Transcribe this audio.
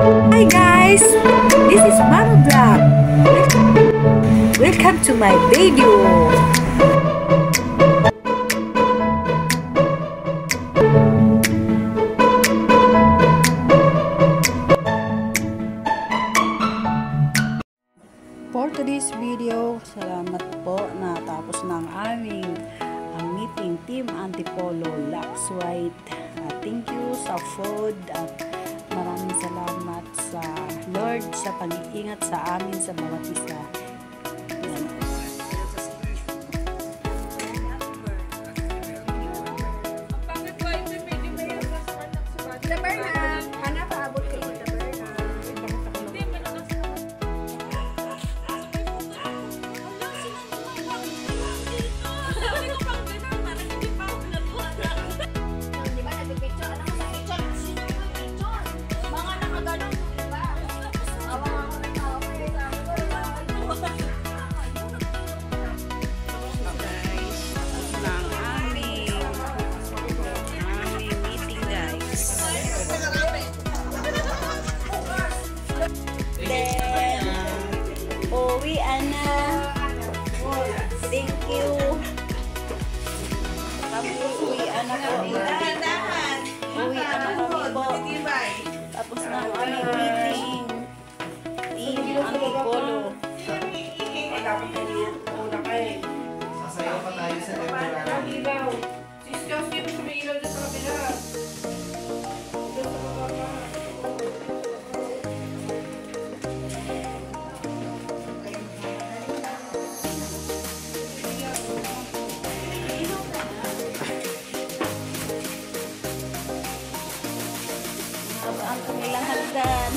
Hi guys, this is Mama Vlog. Welcome to my video. For today's video, salamat po na tapos na ang aming meeting Team Antipolo Lux White. Thank you sa food at maraming salamat sa Lord sa pag-iingat sa amin sa bawat isa. Yan. Uwian na. Thank you. Tapos uwian na po. Uwian na kami po. Tapos na ang aming meeting. Team Antipolo. Sasayaw pa tayo sa ilaw. Ang kanilang hagdan.